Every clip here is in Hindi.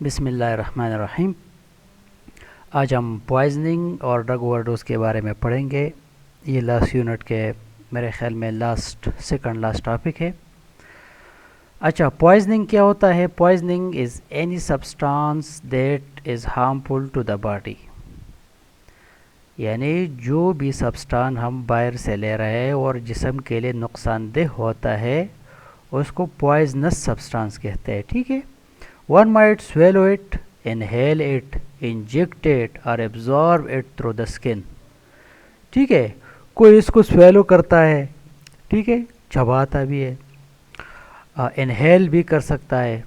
बिस्मिल्लाहिर्रहमानिर्रहीम। आज हम पॉइजनिंग और ड्रग ओवरडोज के बारे में पढ़ेंगे। ये लास्ट यूनिट के मेरे ख्याल में सेकंड लास्ट टॉपिक है। अच्छा, पॉइजनिंग क्या होता है? Poisoning is any substance that is harmful to the body. यानी जो भी सब्सटेंस हम बाहर से ले रहे हैं और जिस्म के लिए नुकसानदेह होता है उसको पॉइजनस सब्सटेंस कहते हैं। ठीक है। One might swallow it, inhale it, inject it or absorb it through the skin। ठीक है, कोई इसको स्वेलो करता है, ठीक है, चबाता भी है, इनहेल भी कर सकता है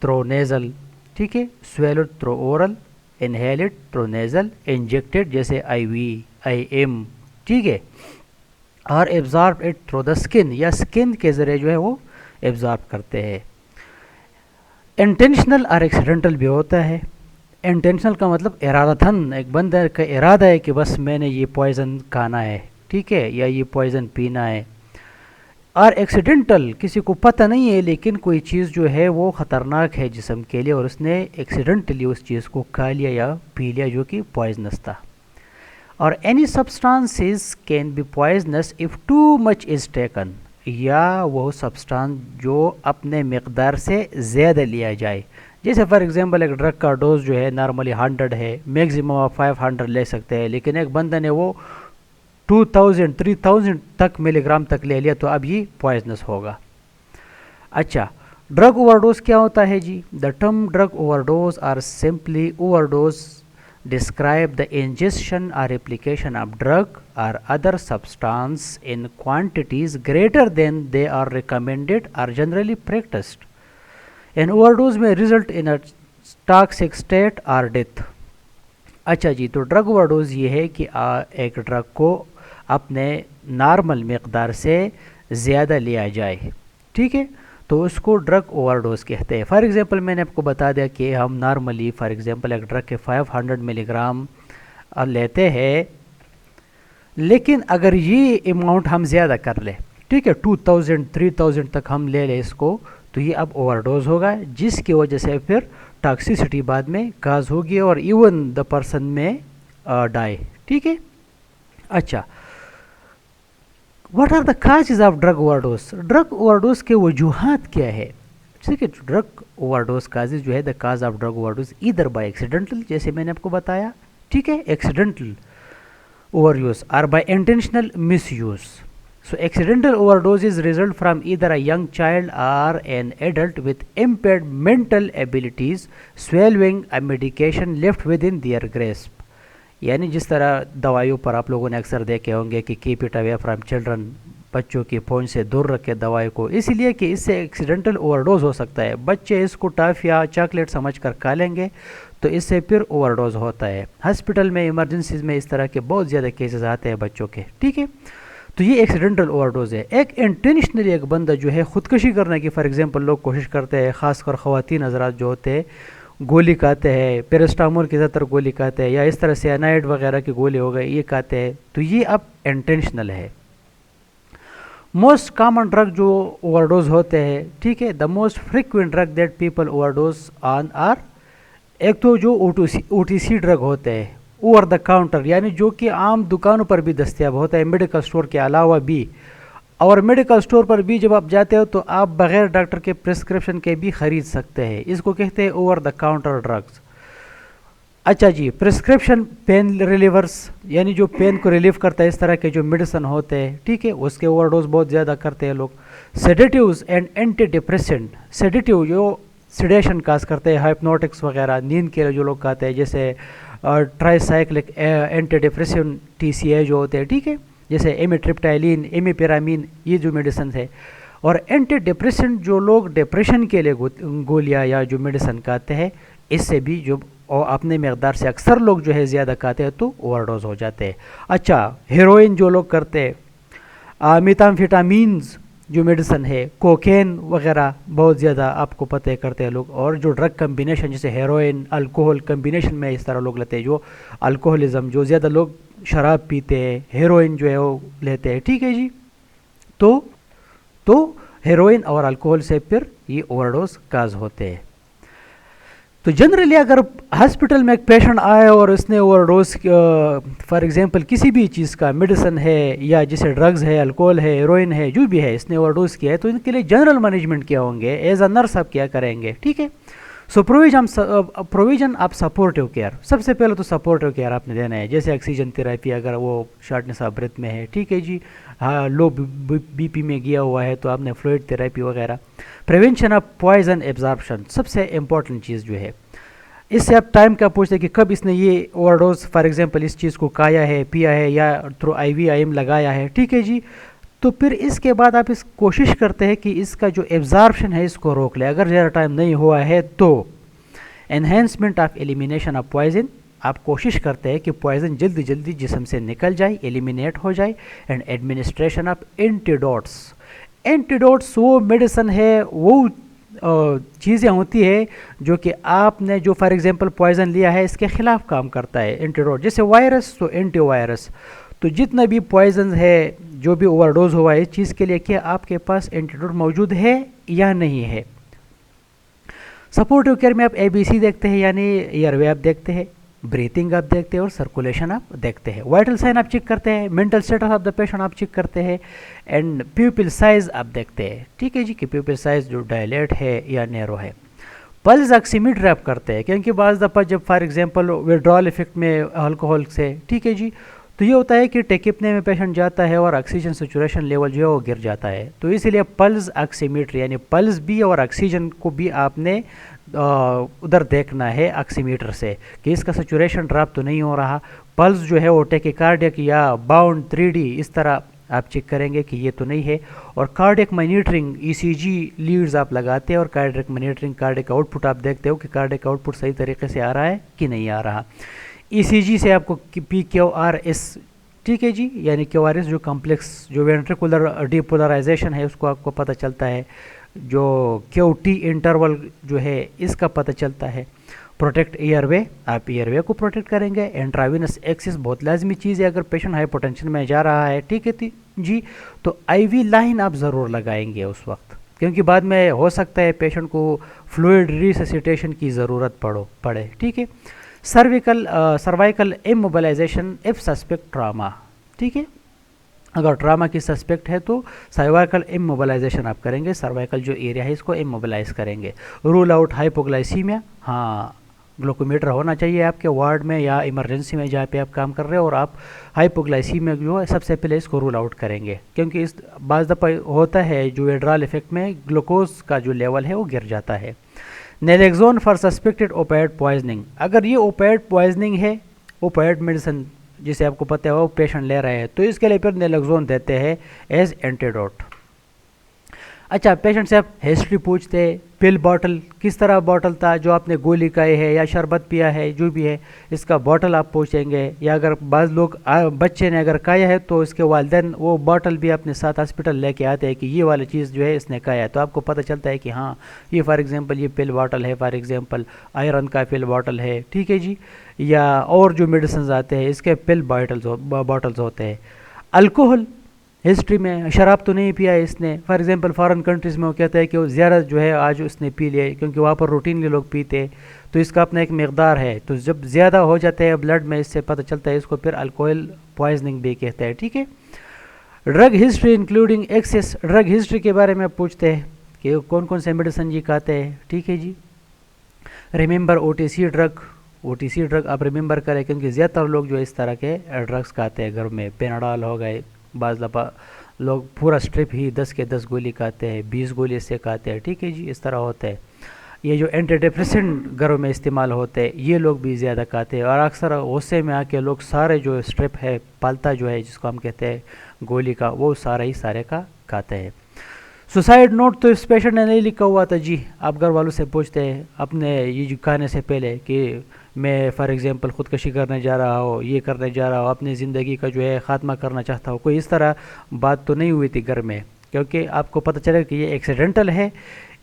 थ्रो नेज़ल, ठीक है, swallow through oral, inhale it through nasal, injected जैसे IV, IM, ठीक है, और absorb it through the skin या स्किन के ज़रिए जो है वो एब्जॉर्ब करते हैं। इंटेंशनल और एक्सीडेंटल भी होता है। इंटेंशनल का मतलब इरादतन, एक बंदे का इरादा है कि बस मैंने ये पॉइज़न खाना है, ठीक है, या ये पॉइज़न पीना है। और एक्सीडेंटल किसी को पता नहीं है लेकिन कोई चीज़ जो है वो ख़तरनाक है जिस्म के लिए और उसने एक्सीडेंटली उस चीज़ को खा लिया या पी लिया जो कि पॉइजनस था। और any substances can be poisonous if too much is taken, या वो सब्सटेंस जो अपने मकदार से ज़्यादा लिया जाए। जैसे फॉर एग्जांपल एक ड्रग का डोज जो है नॉर्मली 100 है, मैक्सिमम आप 500 ले सकते हैं, लेकिन एक बंदे ने वो 2000 3000 तक मिलीग्राम तक ले लिया तो अब ये पॉइजनस होगा। अच्छा, ड्रग ओवरडोज क्या होता है जी? The term drug overdose are simply overdose describe the ingestion or application of drug or other substance in quantities greater than they are recommended or generally practiced. An overdose may result in a toxic state or death. अच्छा जी, तो ड्रग ओवरडोज ये है कि एक ड्रग को अपने नॉर्मल मकदार से ज़्यादा लिया जाए, ठीक है, तो उसको ड्रग ओवरडोज कहते हैं। फॉर एग्जांपल मैंने आपको बता दिया कि हम नॉर्मली फॉर एग्जांपल एक ड्रग के 500 मिलीग्राम लेते हैं, लेकिन अगर ये अमाउंट हम ज़्यादा कर ले, ठीक है, 2000 3000 तक हम ले लें इसको, तो ये अब ओवरडोज होगा, जिसकी वजह से फिर टॉक्सिसिटी बाद में काज होगी और इवन द पर्सन में डाई। ठीक है। अच्छा, what are the causes of drug overdose? Drug overdose के वजूहात क्या है? ठीक है, ड्रग ओवरडोज काजेज जो है, the cause of drug overdose either by accidental, जैसे मैंने आपको बताया, ठीक है, एक्सीडेंटल ओवरयूज और by intentional misuse. So accidental overdose is result from either a young child और an adult with impaired mental abilities swallowing a medication left within their grasp। यानी जिस तरह दवाइयों पर आप लोगों ने अक्सर देखे होंगे कि keep it away from children, बच्चों की पहुंच से दूर रखे दवाई को, इसलिए कि इससे एक्सीडेंटल ओवरडोज हो सकता है। बच्चे इसको टॉफ़ या चॉकलेट समझकर खा लेंगे तो इससे फिर ओवरडोज होता है। हॉस्पिटल में इमरजेंसीज में इस तरह के बहुत ज़्यादा केसेस आते हैं बच्चों के, ठीक है, तो ये एक्सीडेंटल ओवरडोज है। एक इंटेंशनली एक बंदा जो है ख़ुदकशी करने की फॉर एग्जांपल लोग कोशिश करते हैं, ख़ासकर ख़वातीन हज़रात जो होते हैं, गोली खाते हैं, पैरास्टामोल की ज़्यादातर गोली खाते हैं, या इस तरह साइनाइड वगैरह की गोली हो गई ये खाते हैं, तो ये अब इंटेंशनल है। मोस्ट कॉमन ड्रग जो ओवरडोज होते हैं, ठीक है, the most frequent drug that people overdose on are, एक तो जो OTC ड्रग होते हैं, ओवर द काउंटर, यानी जो कि आम दुकानों पर भी दस्तियाब होता है, मेडिकल स्टोर के अलावा भी। और मेडिकल स्टोर पर भी जब आप जाते हो तो आप बग़ैर डॉक्टर के प्रिस्क्रिप्शन के भी ख़रीद सकते हैं, इसको कहते हैं ओवर द काउंटर ड्रग्स। अच्छा जी, प्रिस्क्रिप्शन पेन रिलीवर्स, यानी जो पेन को रिलीव करता है, इस तरह के जो मेडिसिन होते हैं, ठीक है, उसके ओवरडोज बहुत ज़्यादा करते हैं लोग। Sedatives and anti depressant, sedative जो सिडेशन काज करते हैं, हाइप्नोटिक्स वगैरह नींद के लिए जो लोग खाते हैं, जैसे ट्राईसाइक्लिक एंटी डिप्रेशन TCA जो होते हैं, ठीक है, जैसे एमिट्रिप्टाइलिन, एमिपेरामीन, ये जो मेडिसिन है। और एंटी डिप्रेसेंट जो लोग डिप्रेशन के लिए गोलियां या जो मेडिसिन खाते हैं, इससे भी जो और अपने मकदार से अक्सर लोग जो है ज़्यादा खाते हैं तो ओवरडोज हो जाते हैं। अच्छा, हेरोइन जो लोग करते हैं, मेथाम्फेटामीन्स जो मेडिसिन है, कोकेन वगैरह बहुत ज़्यादा आपको पता है करते हैं लोग। और जो ड्रग कम्बिनेशन जैसे हेरोइन अल्कोहल कम्बिनेशन में इस तरह लोग लेते हैं, जो अल्कोहलिज्म, जो ज़्यादा लोग शराब पीते हैं, हेरोइन जो है वो लेते हैं, ठीक है जी। तो हेरोइन और अल्कोहल से फिर ये ओवरडोज काज होते हैं। तो जनरली अगर हॉस्पिटल में एक पेशेंट आए और उसने ओवरडोज फॉर एग्जांपल किसी भी चीज़ का मेडिसिन है या जैसे ड्रग्स है, अल्कोहल है, हेरोइन है, जो भी है, इसने ओवरडोज किया है, तो इनके लिए जनरल मैनेजमेंट क्या होंगे, एज अ नर्स आप क्या करेंगे, ठीक है। सो प्रोविजन आप सपोर्टिव केयर, सबसे पहले तो सपोर्टिव केयर आपने देना है, जैसे ऑक्सीजन थेरेपी अगर वो शॉर्टनेस ऑफ ब्रेथ में है, ठीक है जी, हाँ लो बीपी में गया हुआ है तो आपने फ्लूइड थेरेपी वगैरह। प्रिवेंशन ऑफ पॉइजन एब्जॉर्प्शन सबसे इंपॉर्टेंट चीज़ जो है। इससे आप टाइम का पूछते हैं कि कब इसने ये ओवरडोज फॉर एग्जांपल इस चीज़ को खाया है, पिया है या थ्रू IVIM लगाया है, ठीक है जी। तो फिर इसके बाद आप इस कोशिश करते हैं कि इसका जो एब्जॉर्प्शन है इसको रोक ले। अगर ज़्यादा टाइम नहीं हुआ है तो enhancement of elimination of poison, आप कोशिश करते हैं कि पॉइजन जल्दी जल्दी जिस्म से निकल जाए, एलिमिनेट हो जाए। And administration of antidotes, antidotes वो मेडिसिन है, वो चीज़ें होती है जो कि आपने जो फॉर एग्जांपल पॉइजन लिया है इसके खिलाफ काम करता है। एंटीडोट जैसे वायरस तो एंटीवायरस, तो जितना भी पॉइजन है, जो भी ओवरडोज हुआ है इस चीज़ के लिए, क्या आपके पास एंटीडोट मौजूद है या नहीं है। सपोर्टिव केयर में आप ABC देखते हैं, यानी एयरवे आप देखते हैं, ब्रीथिंग आप देखते हैं और सर्कुलेशन आप देखते हैं। वाइटल साइन आप चेक करते हैं, mental status of the patient आप चेक करते हैं, एंड प्यूपिल साइज आप देखते हैं, ठीक है जी, कि प्यूपिल साइज जो डायलेट है या नैरो है। पल्स ऑक्सीमीटर आप करते हैं, क्योंकि बाज़ दफ़ा जब फॉर एग्जांपल विड्रॉल इफेक्ट में अल्कोहल से, ठीक है जी, तो ये होता है कि टेकिपने में पेशेंट जाता है और ऑक्सीजन सेचुरेशन लेवल जो है वो गिर जाता है। तो इसीलिए पल्स ऑक्सीमीटर यानी पल्स भी और ऑक्सीजन को भी आपने उधर देखना है ऑक्सीमीटर से कि इसका सेचुरेशन ड्रॉप तो नहीं हो रहा। पल्स जो है वो टेकिकार्डियक या बाउंड 3D इस तरह आप चेक करेंगे कि ये तो नहीं है। और कार्डियक मॉनिटरिंग ECG लीड्स आप लगाते हैं और कार्डियक मॉनिटरिंग, कार्डियक आउटपुट आप देखते हो कि कार्डियक आउटपुट सही तरीके से आ रहा है कि नहीं आ रहा। ECG से आपको PQRS, ठीक है जी, यानी QRS जो कॉम्प्लेक्स जो वेंट्रिकुलर डीपोलराइजेशन है उसको आपको पता चलता है, जो QT इंटरवल जो है इसका पता चलता है। प्रोटेक्ट एयरवे, आप एयरवे को प्रोटेक्ट करेंगे। इंट्रावेनस एक्सेस बहुत लाजमी चीज़ है अगर पेशेंट हाइपोटेंशन में जा रहा है, ठीक है जी, तो IV लाइन आप ज़रूर लगाएंगे उस वक्त, क्योंकि बाद में हो सकता है पेशेंट को फ्लूइड रिससिटेशन की ज़रूरत पड़े, ठीक है। Cervical immobilisation if suspect trauma, ठीक है, अगर ट्रामा की सस्पेक्ट है तो सर्वाइकल इमोबिलाइजेशन आप करेंगे, सर्वाइकल जो एरिया है इसको इमोबिलाइज करेंगे। रूल आउट हाइपोग्लाइसीमिया, हाँ ग्लूकोमीटर होना चाहिए आपके वार्ड में या इमरजेंसी में जहाँ पे आप काम कर रहे हो, और आप हाइपोग्लाइसीमिया जो है सबसे पहले इसको रूल आउट करेंगे, क्योंकि इस बाज़ दफ़ा होता है जो विड्रॉल इफेक्ट में ग्लूकोज का जो लेवल है वो गिर जाता है। नेलेक्सोन फॉर सस्पेक्टेड ओपिएड पॉइजनिंग, अगर ये ओपिएड पॉइजनिंग है, ओपिएड मेडिसिन जिसे आपको पता है वो पेशेंट ले रहे हैं, तो इसके लिए फिर नेलेक्सोन देते हैं एज एंटीडोट। अच्छा, पेशेंट से आप हिस्ट्री पूछते हैं, पिल बॉटल किस तरह बॉटल था, जो आपने गोली खाई है या शरबत पिया है, जो भी है इसका बॉटल आप पूछेंगे। या अगर बाज़ लोग बच्चे ने अगर खाया है तो इसके वालिदैन वो बॉटल भी अपने साथ हॉस्पिटल लेके आते हैं कि ये वाली चीज़ जो है इसने खाया है, तो आपको पता चलता है कि हाँ ये फॉर एग्जांपल ये पिल बॉटल है, फॉर एग्जांपल आयरन का पिल बॉटल है, ठीक है जी, या और जो मेडिसिन आते हैं इसके पिल बॉटल्स होते हैं। अल्कोहल हिस्ट्री में, शराब तो नहीं पिया है इसने, फॉर एग्जांपल फॉरेन कंट्रीज़ में वो कहता है कि वो ज़्यादा जो है आज उसने पी लिया, क्योंकि वहाँ पर रूटीनली लोग पीते हैं, तो इसका अपना एक मकदार है, तो जब ज़्यादा हो जाता है ब्लड में इससे पता चलता है, इसको फिर अल्कोहल पॉइजनिंग भी कहते हैं, ठीक है। Drug history including excess, drug history के बारे में पूछते हैं कि कौन कौन से मेडिसिन जी खाते हैं, ठीक है जी। रिमेंबर OTC ड्रग आप रिमेंबर करें, क्योंकि ज़्यादातर लोग जो इस तरह के ड्रग्स खाते हैं घर में, पेनाडॉल हो गए, बाज़ दफ़ा लोग पूरा स्ट्रिप ही 10 के 10 गोली खाते हैं, 20 गोली इससे खाते हैं, ठीक है जी, इस तरह होता है। ये जो एंटी डिप्रेसेंट घरों में इस्तेमाल होते हैं ये लोग भी ज़्यादा खाते हैं, और अक्सर गुस्से में आके लोग सारे जो स्ट्रिप है पालता जो है जिसको हम कहते हैं गोली का, वो सारे का खाते हैं। सुसाइड नोट तो इस पेशेंट ने नहीं लिखा हुआ था जी, आप घर वालों से पूछते हैं अपने ये जो खाने से पहले कि मैं फॉर एग्जांपल ख़ुदकशी करने जा रहा हूँ, ये करने जा रहा हूँ, अपनी ज़िंदगी का जो है ख़ात्मा करना चाहता हूँ, कोई इस तरह बात तो नहीं हुई थी घर में, क्योंकि आपको पता चलेगा कि ये एक्सीडेंटल है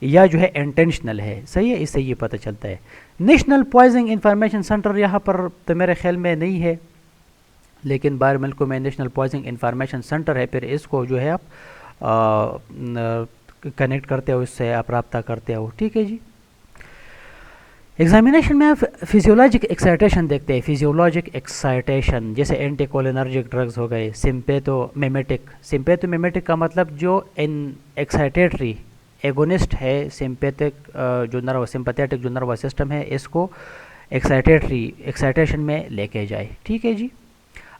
या जो है इंटेंशनल है, सही है, इससे ये पता चलता है। नेशनल पॉइजनिंग इंफॉर्मेशन सेंटर यहाँ पर तो मेरे ख्याल में नहीं है, लेकिन बाहर मुल्कों में नेशनल पॉइजनिंग इंफॉर्मेशन सेंटर है, फिर इसको जो है आप कनेक्ट करते हो, इससे आप रब्ता करते हो, ठीक है जी। एग्जामिनेशन में आप फिजियोलॉजिक एक्साइटेशन देखते हैं। फिजियोलॉजिक एक्साइटेशन जैसे एंटीकोलिनर्जिक ड्रग्स हो गए, सिम्पेथोमिमेटिक। सिम्पेथोमिमेटिक का मतलब जो इन एक्साइटेटरी एगोनिस्ट है, सिंपैथेटिक जो नर्वस सिस्टम है इसको एक्साइटेशन में लेके जाए, ठीक है जी।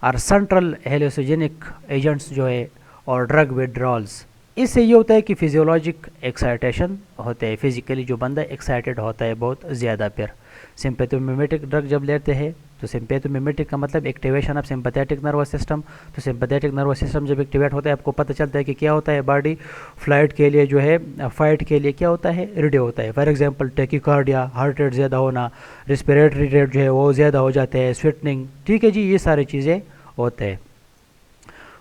और सेंट्रल हेलोसिजेनिक एजेंट्स जो है और ड्रग विड्रॉल्स, इससे ये होता है कि फिजियोलॉजिक एक्साइटेशन होते हैं, फिजिकली जो बंदा एक्साइटेड होता है बहुत ज़्यादा। फिर सिंपैथोमिमेटिक ड्रग जब लेते हैं तो सिंपैथोमिमेटिक का मतलब activation of sympathetic nervous system. तो सिंपैथेटिक नर्वस सिस्टम जब एक्टिवेट होता है आपको पता चलता है कि क्या होता है, बॉडी फ्लाइट के लिए जो है, फाइट के लिए क्या होता है, रेडी होता है। For example tachycardia, heart rate ज़्यादा होना, रिस्पिरेटरी रेट जो है वो ज़्यादा हो जाते हैं, स्वेटनिंग, ठीक है जी, ये सारी चीज़ें होते हैं।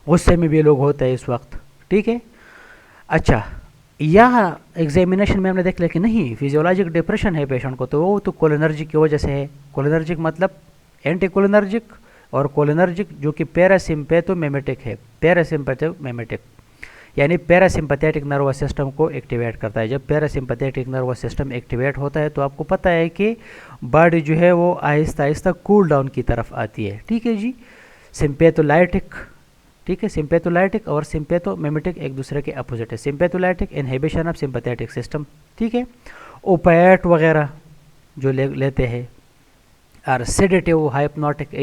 गुस्से में भी लोग होते हैं इस वक्त, ठीक है। अच्छा, यह एग्जामिनेशन में हमने देख लिया कि नहीं फिजियोलॉजिक डिप्रेशन है पेशेंट को, तो वो तो कोलिनर्जिक की वजह से है। कोलिनर्जिक मतलब एंटी कोलिनर्जिक और कोलिनर्जिक जो कि पैरासिम्पैथोमिमेटिक है। पैरासिम्पैथोमिमेटिक यानी पैरासिम्पैथेटिक नर्वस सिस्टम को एक्टिवेट करता है। जब पैरासिम्पैथेटिक नर्वस सिस्टम एक्टिवेट होता है तो आपको पता है कि बॉडी जो है वो आहिस्ता आहिस्ता कूल डाउन की तरफ आती है, ठीक है जी। सिम्पैथोलाइटिक, ठीक है, सिम्पैथोलाइटिक और सिम्पैथोमिमेटिक एक दूसरे के अपोजिट है। सिम्पैथोलाइटिक इनहिबिशन ऑफ सिम्पैथेटिक सिस्टम, ठीक है। ओपिएट वगैरह जो लेते हैं, और सेडेटिव हाइप्नोटिक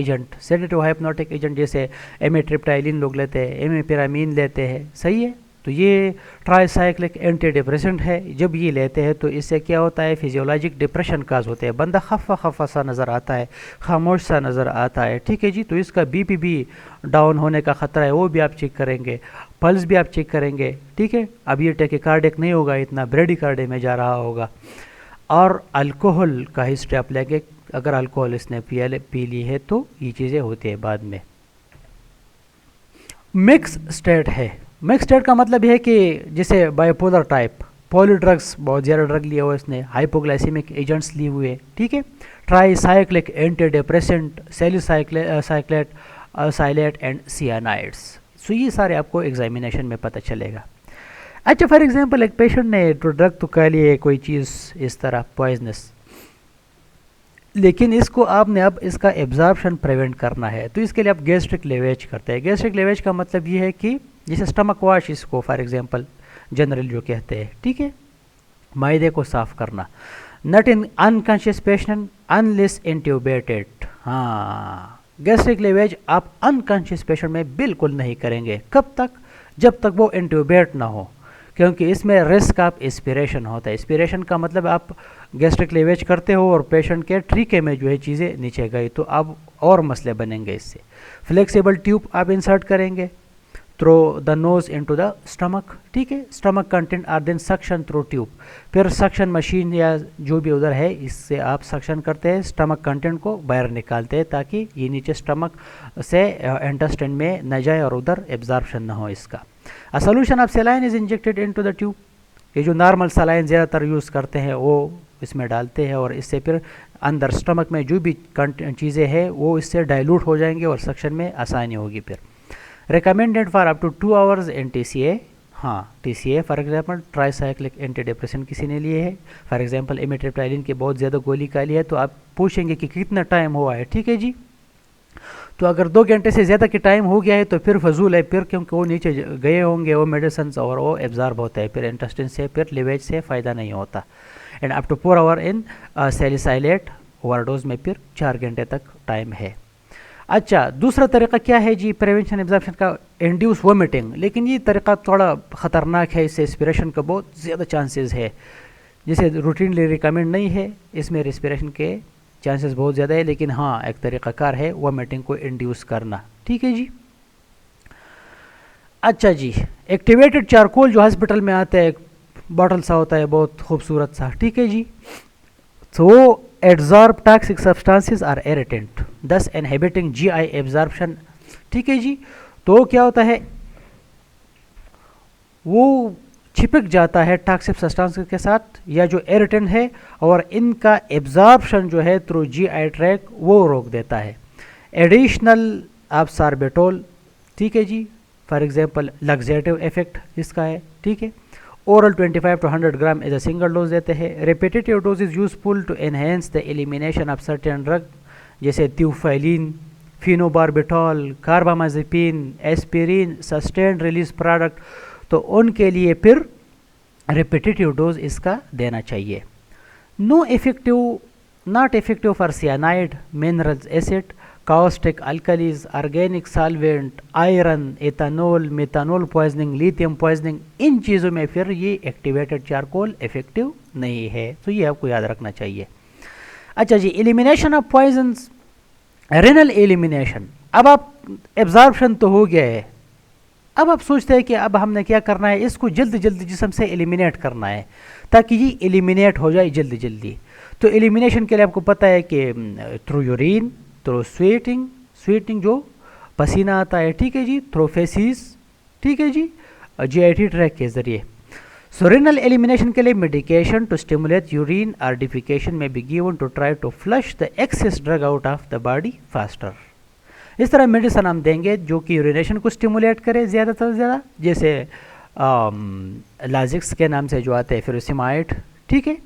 एजेंट जैसे एमिट्रिप्टाइलिन लोग लेते हैं, एमिपिरामीन लेते हैं, सही है। तो ये ट्राईसाइक्लिक एंटी डिप्रेसेंट है। जब ये लेते हैं तो इससे क्या होता है, फिजियोलॉजिक डिप्रेशन काज होते हैं, बंदा खफा सा नज़र आता है, खामोश सा नज़र आता है, ठीक है जी। तो इसका बीपी भी डाउन होने का ख़तरा है, वो भी आप चेक करेंगे, पल्स भी आप चेक करेंगे, ठीक है। अब ये टेकिकार्डिक नहीं होगा, इतना ब्रेडिकार्डिक में जा रहा होगा। और अल्कोहल का हिस्ट्री आप लेंगे, अगर अल्कोहल इसने पी ली है तो ये चीज़ें होती है बाद में। मिक्स स्टेट है। मिक्स स्टेट का मतलब है कि जैसे बाइपोलर टाइप, पॉली ड्रग्स, बहुत ज़्यादा ड्रग लिया हुआ इसने, हाइपोग्लाइसेमिक एजेंट्स लिए हुए, ठीक है। ट्राईसाइक्लिक एंटी डिप्रेसेंट, सैलिसाइक्लेट, साइलेट एंड सियानाइड्स। सो ये सारे आपको एग्जामिनेशन में पता चलेगा। अच्छा, फॉर एग्जांपल एक पेशेंट ने तो ड्रग तो खा लिए, कोई चीज़ इस तरह पॉइजनस, लेकिन इसको आपने अब इसका एब्जॉर्प्शन प्रिवेंट करना है, तो इसके लिए आप गैस्ट्रिक लेवेज करते हैं। गैस्ट्रिक लेवेज का मतलब ये है कि जैसे स्टमक वॉश, इसको फॉर एग्जांपल जनरल जो कहते हैं, ठीक है, मायदे को साफ करना। Not in unconscious patient unless intubated. हाँ, गैस्ट्रिक लेवेज आप अनकॉन्शियस पेशेंट में बिल्कुल नहीं करेंगे। कब तक? जब तक वो इंट्यूबेट ना हो, क्योंकि इसमें रिस्क ऑफ एस्पिरेशन होता है। एस्पिरेशन का मतलब आप गैस्ट्रिक लेवेज करते हो और पेशेंट के ट्रीके में जो है चीज़ें नीचे गई तो अब और मसले बनेंगे इससे। फ्लेक्सिबल ट्यूब आप इंसर्ट करेंगे through the nose into the stomach, ठीक है। Stomach content are then suction through tube, फिर सक्शन मशीन या जो भी उधर है इससे आप सक्शन करते हैं, स्टमक कंटेंट को बाहर निकालते हैं ताकि ये नीचे स्टमक से इंटेस्टाइन में न जाए और उधर एब्जॉर्प्शन ना हो इसका। A solution of saline is injected into the tube. ये जो नॉर्मल सलाइन ज़्यादातर यूज़ करते हैं वो इसमें डालते हैं और इससे फिर अंदर स्टमक में जो भी चीज़ें हैं वो इससे डाइल्यूट हो जाएंगे और सक्शन में आसानी होगी। फिर recommended for up to 2 hours in TCA। हाँ, TCA for example tricyclic anti depression किसी ने लिए है, फॉर एग्जांपल एमिट्रिप्टाइलिन की बहुत ज़्यादा गोली का ली है तो आप पूछेंगे कि कितना टाइम हुआ है, ठीक है जी। तो अगर 2 घंटे से ज़्यादा की टाइम हो गया है तो फिर फजूल है, फिर क्योंकि वो नीचे गए होंगे वो मेडिसिन और वो एब्जॉर्ब होता है, फिर इंटेस्टाइन से फिर लिवेज से फ़ायदा नहीं होता। And up to 4 hour in salicylate overdose में फिर 4 घंटे तक टाइम है। अच्छा, दूसरा तरीका क्या है जी प्रिवेंशन एब्जॉर्प्शन का? Induce vomiting. लेकिन ये तरीका थोड़ा ख़तरनाक है, इससे रेस्पिरेशन का बहुत ज़्यादा चांसेस है, जिसे रूटीनली रिकमेंड नहीं है, इसमें रेस्पिरेशन के चांसेस बहुत ज़्यादा है। लेकिन हाँ, एक तरीक़ाकार है वोमिटिंग को इंड्यूस करना, ठीक है जी। अच्छा जी, एक्टिवेटेड चारकोल जो हॉस्पिटल में आता है, एक बॉटल सा होता है बहुत खूबसूरत सा, ठीक है जी। तो absorb toxic substances are irritant thus inhibiting GI absorption, ठीक है जी। तो क्या होता है, वो चिपक जाता है टॉक्सिक सब्सटेंसेस के साथ या जो इरिटेंट है, और इनका एब्जॉर्प्शन जो है थ्रू GI ट्रैक वो रोक देता है। एडिशनल आप सार्बिटोल, ठीक है जी, फॉर एग्जांपल लग्जेटिव इफेक्ट इसका है, ठीक है। Oral 25 to 100 gram as a single dose देते हैं। Repetitive dose is useful to enhance the elimination of certain drug जैसे theophylline, phenobarbital, carbamazepine, aspirin, sustained release product, तो उनके लिए फिर रिपीटेटिव डोज इसका देना चाहिए। No effective, not effective for cyanide, minerals acid, caustic alkalis, organic solvent, iron, ethanol, methanol poisoning, lithium poisoning, इन चीज़ों में फिर ये एक्टिवेटेड चारकोल इफेक्टिव नहीं है, तो ये आपको याद रखना चाहिए। अच्छा जी, elimination of poisons, renal elimination. अब आप एब्जॉर्प्शन तो हो गया है, अब आप सोचते हैं कि अब हमने क्या करना है, इसको जल्दी जल्दी जिस्म से एलिमिनेट करना है ताकि ये एलिमिनेट हो जाए जल्दी जल्दी। तो एलिमिनेशन के लिए आपको पता है कि through urine, through sweating, sweating जो पसीना आता है, ठीक है जी, थ्रू फेसिस, ठीक है जी, जीआईटी ट्रैक के जरिए। सो रेनल एलिमिनेशन के लिए मेडिकेशन टू स्टिमुलेट यूरिन और defecation may be given to try to flush the excess drug out of the body faster. इस तरह मेडिसिन हम देंगे जो कि यूरिनेशन को स्टिमुलेट करे ज़्यादा से ज़्यादा, जैसे लाजिक्स के नाम से जो आते हैं फिरोसिमाइड, ठीक है।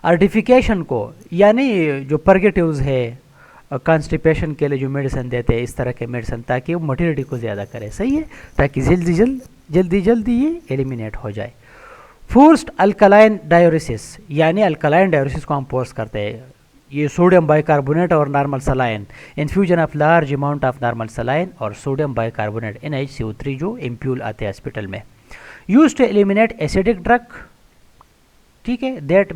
आर्टिफिकेशन को यानी जो परगेटिव्स है, कॉन्स्टिपेशन के लिए जो मेडिसिन देते हैं, इस तरह के मेडिसिन, ताकि वो मोटिलिटी को ज़्यादा करे, सही है, ताकि जल्दी जल्दी ये एलिमिनेट हो जाए। फोर्स्ड अल्कलाइन डायोरिसिस, यानी अल्कलाइन डायोरिसिस को हम फोर्स करते हैं, ये सोडियम बाइकार्बोनेट और normal saline, infusion of large amount of normal saline और सोडियम बाइकार्बोनेट NaCO3 जो एम्प्यूल आते हैं हॉस्पिटल में, use to eliminate acidic drug, ठीक है, that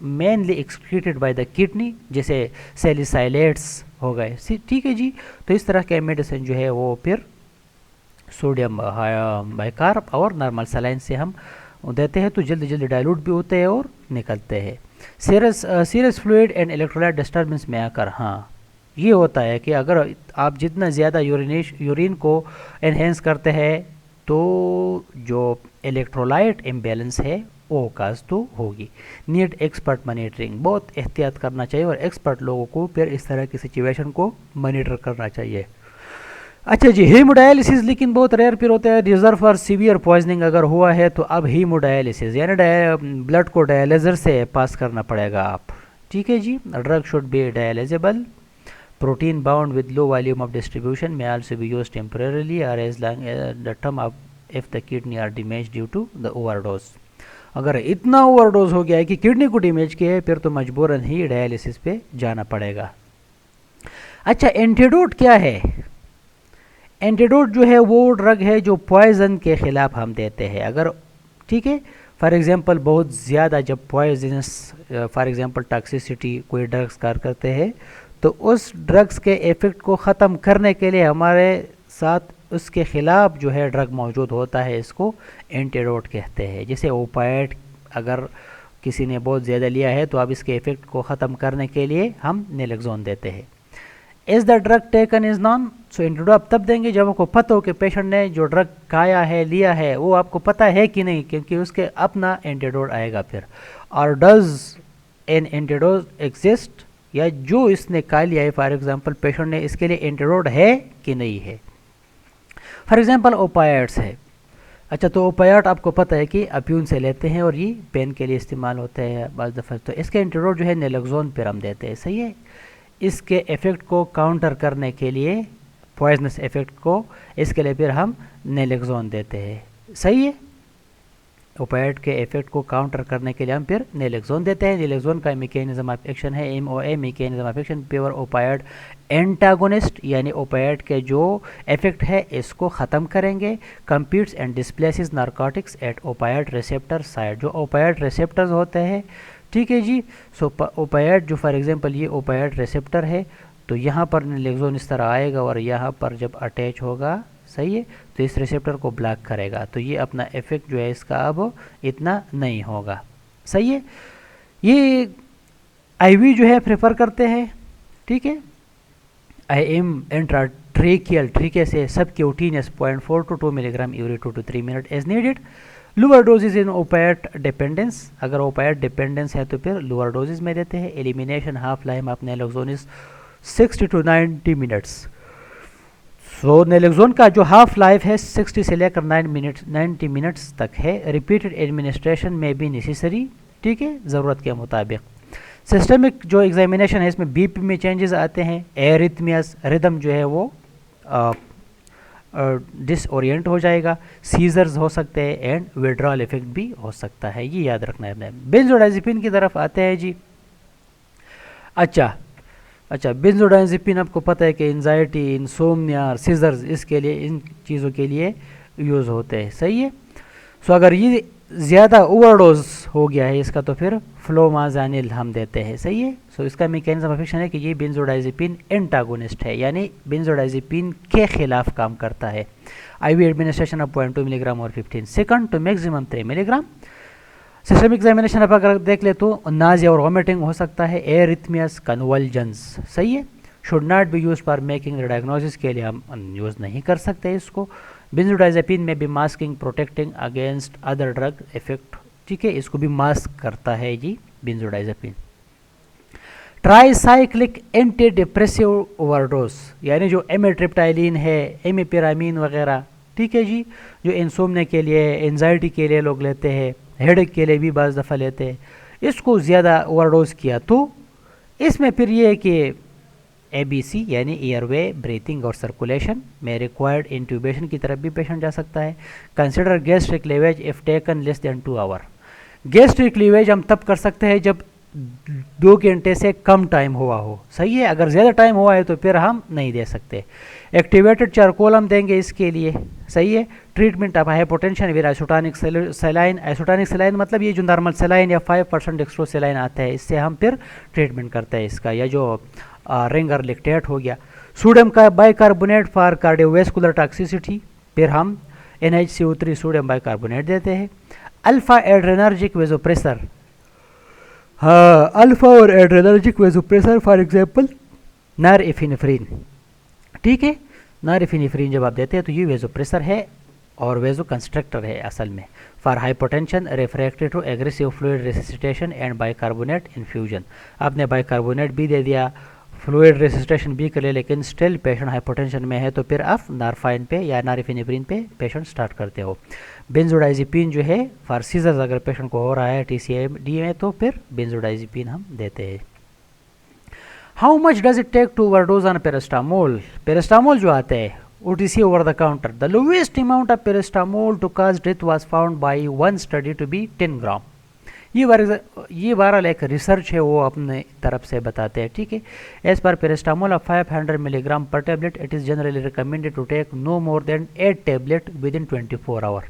mainly excreted by the kidney, जैसे सैलिसाइलेट्स हो गए, ठीक है जी। तो इस तरह के मेडिसिन जो है वो फिर सोडियम बाइकार्ब और नॉर्मल सलाइन से हम देते हैं, तो जल्दी जल्दी डाइल्यूट भी होते हैं और निकलते हैं। Serous fluid and electrolyte disturbance में आकर, हाँ ये होता है कि अगर आप जितना ज़्यादा यूरिन को एनहेंस करते हैं तो जो इलेक्ट्रोलाइट इम्बैलेंस है वो काज तो होगी। नीड एक्सपर्ट मॉनिटरिंग, बहुत एहतियात करना चाहिए और एक्सपर्ट लोगों को फिर इस तरह की सिचुएशन को मॉनिटर करना चाहिए। अच्छा जी, हीमोडायलिसिस लेकिन बहुत रेयर फिर होता है, रिजर्व फॉर सीवियर पॉइजनिंग अगर हुआ है तो अब हीमोडायलिसिस यानी ब्लड को डायलिजर से पास करना पड़ेगा आप, ठीक है जी। Drug should be dialysable, protein bound with low volume of distribution may also be used temporarily और as long the term of if the kidney are damage due to the overdose. अगर इतना ओवरडोज हो गया है कि किडनी को डैमेज किया है फिर तो मजबूरन ही डायलिसिस पे जाना पड़ेगा। अच्छा, एंटीडोट क्या है? एंटीडोट जो है वो ड्रग है जो पॉइजन के ख़िलाफ़ हम देते हैं। अगर, ठीक है, फॉर एग्ज़ाम्पल बहुत ज़्यादा जब पॉइजनस, फॉर एग्ज़ाम्पल टॉक्सिसिटी कोई ड्रग्स कार करते हैं तो उस ड्रग्स के इफ़ेक्ट को ख़त्म करने के लिए हमारे साथ उसके ख़िलाफ़ जो है ड्रग मौजूद होता है, इसको एंटीडोट कहते हैं। जैसे ओपाइड अगर किसी ने बहुत ज़्यादा लिया है तो अब इसके इफ़ेक्ट को ख़त्म करने के लिए हम नेलेक्सोन देते हैं। Is the drug taken is non, so antidote आप तब देंगे जब आपको पता हो कि पेशेंट ने जो ड्रग खाया है, लिया है, वो आपको पता है कि नहीं, क्योंकि उसके अपना एंटीडोट आएगा फिर। और डज एन एंटीडोट एग्जिस्ट, या जो इसने खा लिया है फॉर एग्जांपल पेशेंट ने, इसके लिए एंटीडोट है कि नहीं है। फॉर एग्जांपल ओपाइड्स है, अच्छा तो ओपाइड आपको पता है कि अप्यून से लेते हैं और ये पेन के लिए इस्तेमाल होते हैं बाज़ दफ़ा, तो इसके एंटीडोट जो है नेलेक्सोन पर हम देते हैं, सही है। इसके इफ़ेक्ट को काउंटर करने के लिए, पॉइजनस इफ़ेक्ट को, इसके लिए फिर हम नेलेक्सोन देते हैं, सही है। ओपाइड के इफ़ेक्ट को काउंटर करने के लिए हम फिर नेलेक्सोन देते हैं। नेलेक्सोन का मैकेनिज्म ऑफ एक्शन है MOA, mechanism of action pure opioid antagonist, यानी ओपाइड के जो इफ़ेक्ट है इसको ख़त्म करेंगे। Competes and displaces narcotics at opioid receptor site, जो ओपाइड रिसेप्टर्स होते हैं, ठीक है जी। सो ओपाइड जो फॉर एग्जांपल ये ओपाइड रिसेप्टर है, तो यहाँ पर नेलेक्सोन इस तरह आएगा और यहाँ पर जब अटैच होगा, सही है, तो इस रिसेप्टर को ब्लॉक करेगा, तो ये अपना इफेक्ट जो है इसका अब इतना नहीं होगा, सही है। ये IV जो है प्रेफर करते हैं, ठीक है। IM इंट्राट्रेकियल तरीके से subcutaneous 0.4 to 2 milligram every 2 to 3 minute as needed. Lower doses in opioid dependence, अगर ओपाइड डिपेंडेंस है तो फिर लोअर डोजेज में देते हैं। Elimination half life of नेलेक्सोन is 60 to 90 minutes. सो नेलेक्सोन का जो हाफ लाइफ है 60 से लेकर 90 मिनट्स तक है। रिपीटेड एडमिनिस्ट्रेशन में भी नेसेसरी, ठीक है, ज़रूरत के मुताबिक। सिस्टमिक जो एग्जामिनेशन है इसमें बीपी में चेंजेस आते हैं, एरिथमियास, रिदम जो है वो डिसओरिएंट हो जाएगा, सीजर्स हो सकते हैं एंड विड्रॉल इफेक्ट भी हो सकता है, ये याद रखना है। बेंजोडाइजेपिन की तरफ आते हैं जी। अच्छा बेंजोडाइजेपिन आपको पता है कि एंजाइटी, इंसोम्निया, सीजर्स, इसके लिए, इन चीज़ों के लिए यूज़ होते हैं, सही है। सो अगर ये ज़्यादा ओवरडोज हो गया है इसका तो फिर फ्लोमाजानिल हम देते हैं, सही है। सो इसका मैकेनिज्म ऑफ एक्शन है कि ये बेंजोडाइजेपिन एंटागोनिस्ट है, यानी बेंजोडाइजेपिन के खिलाफ काम करता है। IV एडमिनिस्ट्रेशन ऑफ 0.2 मिलीग्राम और 15 second to maximum 3 milligram. Systemic examination आप अगर देख ले तो नाजिया और वॉमिटिंग हो सकता है, एरिथमियास, कन्वल्जन्स, सही है। Should not be use for making the diagnosis, के लिए हम यूज़ नहीं कर सकते इसको। बेंजोडाइजेपिन में भी masking, protecting against other drug effect, ठीक है, इसको भी मास्क करता है जी benzodiazepine. Tricyclic anti depressive overdose, यानी जो एमिट्रिप्टाइलिन है, एमिपिरामीन वगैरह, ठीक है जी, जो इंसोम्निया के लिए, एंजाइटी के लिए लोग लेते हैं, हेडेक के लिए भी बाज़ दफ़ा लेते हैं, इसको ज़्यादा ओवरडोज किया तो इसमें फिर ये है कि ABC यानी एयरवे, ब्रीथिंग और सर्कुलेशन में रिक्वायर्ड इंट्यूबेशन की तरफ भी पेशेंट जा सकता है। Consider gastric lavage if taken less than 2 hour. Gastric lavage हम तब कर सकते हैं जब 2 घंटे से कम टाइम हुआ हो, सही है। अगर ज़्यादा टाइम हुआ है तो फिर हम नहीं दे सकते। एक्टिवेटेड चारकोल हम देंगे इसके लिए, सही है। Treatment of hypotension with isotonic saline. Isotonic saline मतलब ये जो नॉर्मल सलाइन या 5% एक्स्ट्रो सलाइन आता है, इससे हम फिर ट्रीटमेंट करते हैं इसका, या जो रिंगर लिक्टेट हो गया। सोडियम का बाइकार्बोनेट फॉर कार्डियोवेस्कुलर टॉक्सिसिटी, फिर हम NaCO3 सोडियम बाइकार्बोनेट देते हैं। अल्फा एड्रेनर्जिक वेजोप्रेसर, हाँ, अल्फा और एड्रेनर्जिक वेजोप्रेसर फॉर एग्जांपल नॉरएपिनेफ्रिन, ठीक है। नॉरएपिनेफ्रिन जब आप देते हैं तो ये वेजोप्रेसर है और वेजो कंस्ट्रक्टर है असल में। For hypotension, refractory to aggressive fluid resuscitation and bicarbonate infusion. आपने बाइकार्बोनेट भी दे दिया, फ्लूइड रेसिस्टेशन भी कर ले, लेकिन स्टिल पेशेंट हाइपोटेंशन में है तो फिर आप नारफाइन पे या नॉरएपिनेफ्रिन पे पेशेंट स्टार्ट करते हो। बेंजोडाइजेपिन जो है फॉर सीजर्स, अगर पेशेंट को हो रहा है TCID में तो फिर बेंजोडाइजेपिन हम देते हैं। How much does it take to overdose on paracetamol. Paracetamol जो आता है OTC over the counter, the lowest amount of paracetamol to cause death was found by one study to be 10 gram. ये बहरहाल एक रिसर्च है, वो अपने तरफ से बताते हैं, ठीक है। As per paracetamol of 500 milligram per tablet, it is generally recommended to take no more than 8 tablet within 24 hour,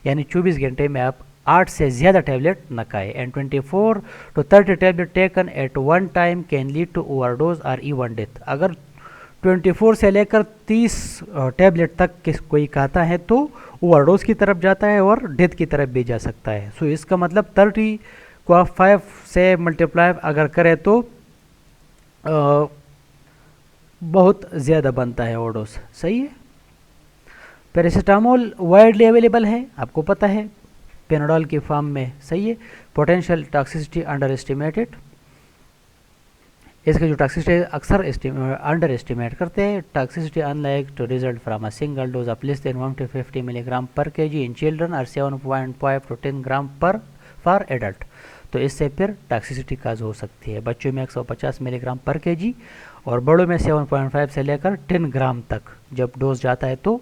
यानी 24 घंटे में आप 8 से ज़्यादा टैबलेट न खाएं। And 24 to 30 tablet taken at one time can lead to overdose और इवन डेथ। अगर 24 से लेकर 30 टैबलेट तक कोई खाता है तो ओवरडोज की तरफ जाता है और डेथ की तरफ भी जा सकता है। सो इसका मतलब 30 को आप 5 से मल्टीप्लाई अगर करें तो बहुत ज़्यादा बनता है ओवरडोज, सही है। पैरासीटामोल वाइडली अवेलेबल है, आपको पता है, पेनाडोल की फॉर्म में, सही है। पोटेंशियल टॉक्सिसिटी अंडर एस्टिमेटेड, इसके जो टॉक्सिसिटी अक्सर अंडर एस्टिमेट करते हैं। Toxicity unlike to result from a single dose of less than 150 milligram per KG in children और 7.5 to 10 ग्राम पर फॉर एडल्ट। तो इससे फिर टॉक्सिसिटी काज हो सकती है। बच्चों में 150 मिलीग्राम पर केजी और बड़ों में 7.5 से लेकर 10 ग्राम तक जब डोज जाता है तो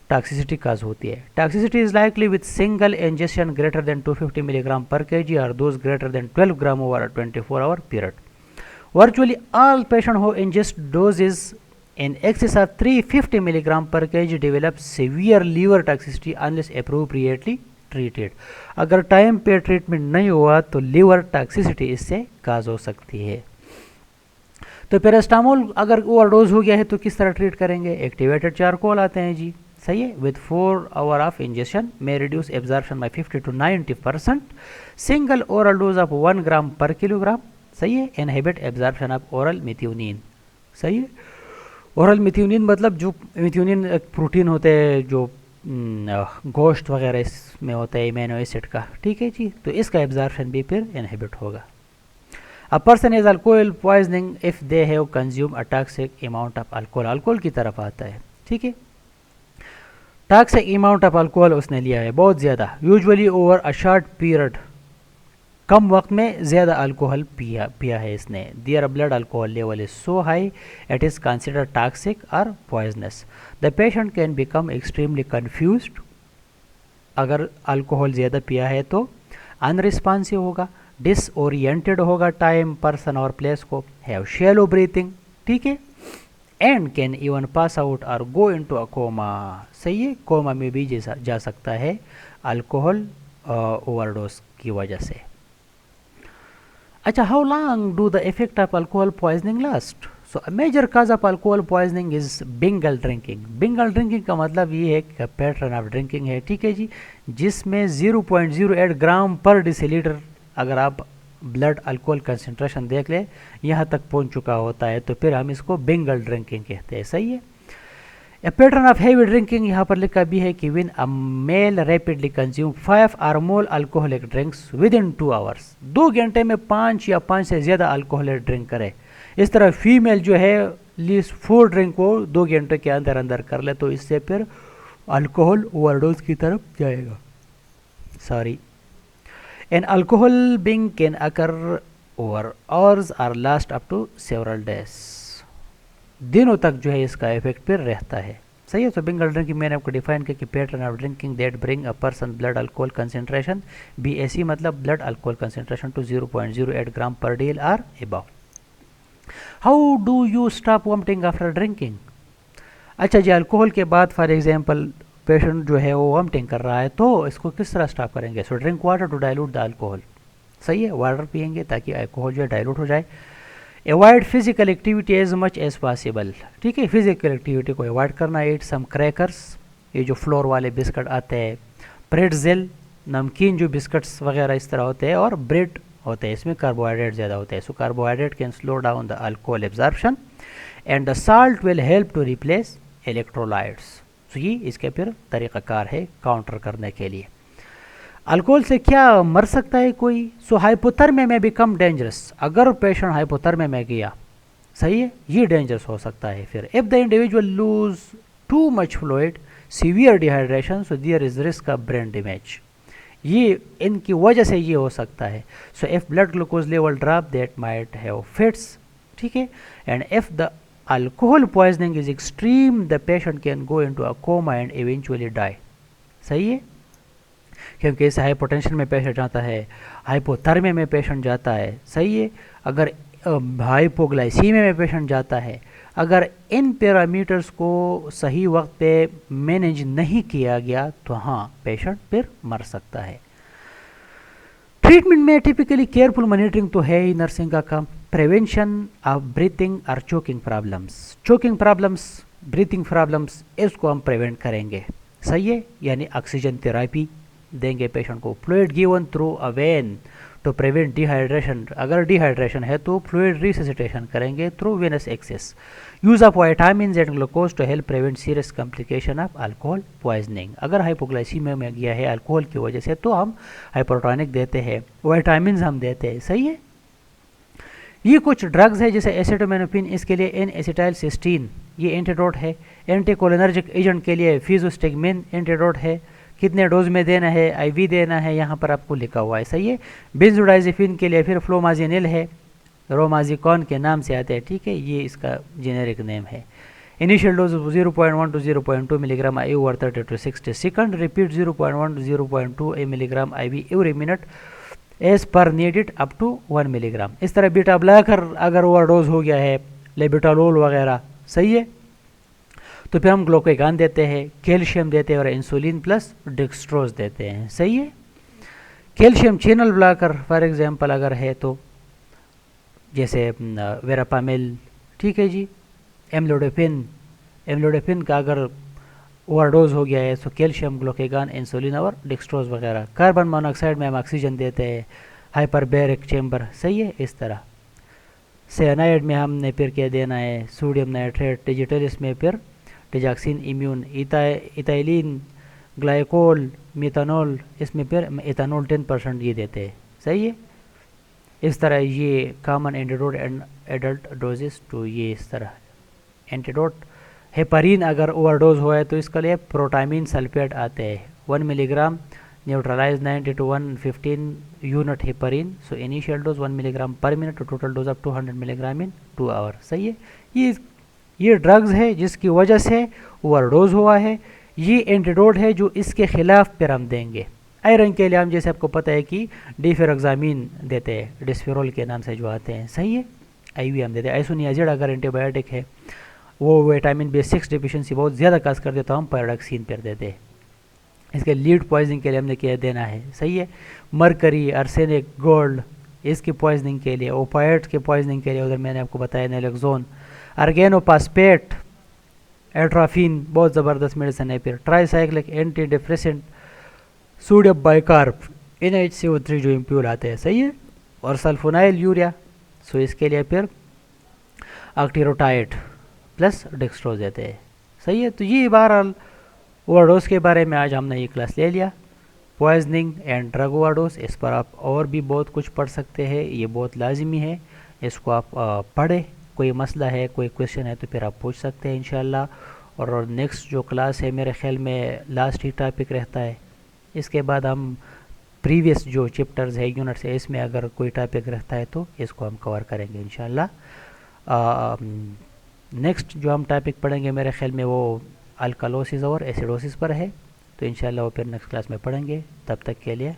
टॉक्सिसिटी काज होती है। Toxicity is likely with single injection greater than 250 milligram per KG और dose greater than 12 gram over 24 hour period. Virtually all patients who ingest doses in excess of 350 milligram per kg develop severe liver toxicity unless appropriately treated। अगर टाइम पे ट्रीटमेंट नहीं हुआ तो लीवर टॉक्सिसिटी इससे काज हो सकती है। तो पैरास्टामोल अगर ओवरडोज हो गया है तो किस तरह ट्रीट करेंगे। एक्टिवेटेड चारकोल आते हैं जी, सही है। विथ 4 आवर ऑफ इंजेक्शन में reduce absorption by 50 to 90%। Single oral dose of 1 gram per kilogram, सही है। Inhibit absorption of oral methionine, सही है। ओरल मिथ्योनिन मतलब जो मिथ्योनिन एक प्रोटीन होते हैं जो गोश्त वगैरह इसमें होता है एमिनो एसिड का, ठीक है जी। तो इसका एब्जॉर्प्शन भी फिर इनहिबिट होगा। A person is alcohol poisoning if they have consume a toxic amount of alcohol. Alcohol की तरफ आता है, ठीक है। टॉक्सिक अमाउंट ऑफ अल्कोहल उसने लिया है बहुत ज़्यादा, usually over a short period, कम वक्त में ज़्यादा अल्कोहल पिया है इसने। Their blood alcohol level is so high it is considered toxic और poisonous. The patient can become extremely confused, अगर अल्कोहल ज़्यादा पिया है तो अनरिस्पॉन्सिव होगा, डिसओरिएंटेड होगा टाइम, पर्सन और प्लेस को, हैव शैलो ब्रीथिंग, ठीक है, and can even pass out और गो इनटू अ कोमा। सही है, कोमा में भी जा सकता है अल्कोहल ओवरडोज की वजह से। अच्छा, how long do the effect of alcohol poisoning last? So major cause of alcohol poisoning is binge drinking. Binge drinking का मतलब ये है कि पैटर्न ऑफ ड्रिंकिंग है, ठीक है जी, जिसमें 0.08 ग्राम पर डिसीलीटर अगर आप ब्लड अल्कोहल कंसंट्रेशन देख ले यहाँ तक पहुँच चुका होता है तो फिर हम इसको बिंगल ड्रिंकिंग कहते हैं। सही है। A pattern of heavy drinking यहाँ पर लिखा भी है कि when a male rapidly consume 5 और more alcoholic drinks within 2 hours, 2 घंटे में 5 या 5 से ज़्यादा अल्कोहलिक ड्रिंक करे। इस तरह फीमेल जो है लीस्ट 4 ड्रिंक को 2 घंटे के अंदर अंदर कर ले तो इससे फिर अल्कोहल ओवरडोज की तरफ जाएगा। Sorry, an alcohol binge can occur over hours और last up to several days, दिनों तक जो है इसका इफेक्ट फिर रहता है। सही है। तो बिंगल ड्रिंकिंग मैंने आपको डिफाइन किया कि pattern of drinking that bring a person blood alcohol concentration BAC मतलब blood alcohol concentration to 0.08 gram per day और above. How do you stop vomiting after drinking? अच्छा जी, अल्कोहल के बाद फॉर एग्जांपल पेशेंट जो है वो वॉमिटिंग कर रहा है तो इसको किस तरह स्टॉप करेंगे? So drink water to dilute the alcohol. सही है, वाटर पियेंगे ताकि अल्कोहल जो है डाइल्यूट हो जाए। Avoid physical activity as much as possible, ठीक है, फिजिकल एक्टिविटी को अवॉइड करना। ईट सम क्रैकर्स, ये जो फ्लोर वाले बिस्किट आते हैं, प्रेटजेल, नमकीन जो बिस्किट्स वगैरह इस तरह होते हैं, और ब्रेड होते हैं, इसमें कार्बोहाइड्रेट ज़्यादा होते हैं। So carbohydrate can slow down the alcohol absorption and the salt will help to replace electrolytes. तो ये इसके फिर तरीक़ाकार है काउंटर करने के लिए। अल्कोहल से क्या मर सकता है कोई? सो हाइपोथर्मिया में बिकम डेंजरस, अगर पेशेंट हाइपोथर्मिया में गया, सही है, ये डेंजरस हो सकता है फिर। If the individual lose too much fluid, severe dehydration, so there is risk of brain damage, ये इनकी वजह से ये हो सकता है। So if blood glucose level drop that might have fits, ठीक है, and if the alcohol poisoning is extreme the patient can go into a coma and eventually die. सही है, क्योंकि इस हाइपोटेंशन में पेशेंट जाता है, हाइपोथर्मिया में पेशेंट जाता है, सही है, अगर हाइपोग्लाइसीमिया में पेशेंट जाता है, अगर इन पैरामीटर्स को सही वक्त पे मैनेज नहीं किया गया तो हाँ पेशेंट फिर मर सकता है। ट्रीटमेंट में टिपिकली केयरफुल मॉनिटरिंग तो है ही नर्सिंग का काम। प्रिवेंशन ऑफ ब्रीथिंग और चोकिंग प्रॉब्लम्स, ब्रीथिंग प्रॉब्लम्स, इसको हम प्रिवेंट करेंगे। सही है, यानी ऑक्सीजन थेरापी देंगे पेशेंट को। Fluid given through a vein to prevent dehydration, अगर डिहाइड्रेशन है तो फ्लूइड रिससिटेशन करेंगे through venous access. Use of vitamins and glucose to help prevent serious complication of alcohol poisoning. अगर हाइपोग्लाइसीमिया में गया है अल्कोहल की वजह से तो हम हाइपोटोनिक देते हैं, विटामिन्स हम देते हैं। सही है। ये कुछ ड्रग्स है जैसे एसिटामिनोफेन, इसके लिए एन एसिटाइलसिस्टीन, ये एंटीडोट है। एंटीकोलिनर्जिक एजेंट के लिए फिजोस्टिगमिन एंटीडोट है। कितने डोज में देना है, IV देना है, यहाँ पर आपको लिखा हुआ है। सही है। बेंजोडाइजेपिन के लिए फिर फ्लोमाजिनिल है, रोमाजिकॉन के नाम से आता है, ठीक है, ये इसका जेनेरिक नेम है। Initial dose 0.1 to 0.2 milligram IV over 30 to 60 second, repeat 0.1 to 0.2 milligram IV every minute as per needed up to 1 milligram. इस तरह बीटा ब्लॉकर अगर ओवरडोज हो गया है, लेबिटालोल वगैरह, सही है, तो फिर हम ग्लूकागॉन देते हैं, कैल्शियम देते हैं और इंसुलिन प्लस डेक्सट्रोज देते हैं। सही है। Calcium channel blocker for example अगर है तो जैसे वेरापामिल, ठीक है जी, एम्लोडेफिन का अगर ओवरडोज हो गया है तो कैल्शियम, ग्लूकागॉन, इंसुलिन और डेक्सट्रोज वगैरह। कार्बन मोनोऑक्साइड में हम ऑक्सीजन देते हैं, हाइपरबैरिक चैम्बर, सही है। इस तरह साइनाइड में हमने फिर क्या देना है, सोडियम नाइट्रेट। डिजिटलिस में फिर digoxin immune, ethylene glycol, methanol, इसमें फिर एथनॉल 10% ये देते हैं। सही है। इस तरह ये common antidote and adult doses too, ये इस तरह एंटीडोट हेपरीन अगर ओवरडोज हुआ है तो इसके लिए प्रोटामीन सल्फेट आते हैं 1 milligram neutralise 90 to 115 unit heparin, so initial dose 1 milligram per minute, total dose of 200 milligram in 2 hour. सही है, ये ड्रग्स है जिसकी वजह से ओवरडोज हुआ है। ये एंटीडोट है जो इसके खिलाफ फिर हम देंगे। आयरन के लिए हम जैसे आपको पता है कि डिफेरोक्सामिन देते हैं, डिस्फेरोल के नाम से जो आते हैं। सही है, आईवी हम देते हैं। आइसोनियाजिड अगर एंटीबायोटिक है, वो विटामिन B6 डिफिशिएंसी बहुत ज़्यादा काज कर देता, हम पैराडॉक्सिन पर देते हैं। इसके लीड पॉइजनिंग के लिए हमने क्या देना है। सही है, मरकरी, आर्सेनिक, गोल्ड, इसकी पॉइजनिंग के लिए, ओपाइड्स के पॉइजनिंग के लिए उधर मैंने आपको बताया नैलोक्सोन, आर्गेनोपास्पेट, एट्राफिन बहुत ज़बरदस्त मेडिसिन है। फिर tricyclic anti depressant, sodium bicarb, NaHCO3 जो इम्प्योर आते हैं। सही है, और सल्फोनाइल यूरिया, सो इसके लिए फिर ऑक्टीरोटाइड प्लस डेक्सट्रोज देते हैं। सही है, तो ये बहरहाल ओवरडोज के बारे में आज हमने ये क्लास ले लिया, पॉइजनिंग एंड ड्रग ओवरडोज। इस पर आप और भी बहुत कुछ पढ़ सकते हैं, ये बहुत लाजमी है, इसको आप पढ़ें। कोई मसला है, कोई क्वेश्चन है तो फिर आप पूछ सकते हैं इंशाल्लाह। और नेक्स्ट जो क्लास है मेरे ख्याल में लास्ट ही टॉपिक रहता है, इसके बाद हम प्रीवियस जो चैप्टर्स है, यूनिट्स है, इसमें अगर कोई टॉपिक रहता है तो इसको हम कवर करेंगे इंशाल्लाह। नेक्स्ट जो हम टॉपिक पढ़ेंगे मेरे ख्याल में वो अल्कालोसिस और एसिडोसिस पर है, तो इंशाल्लाह वो फिर नेक्स्ट क्लास में पढ़ेंगे। तब तक के लिए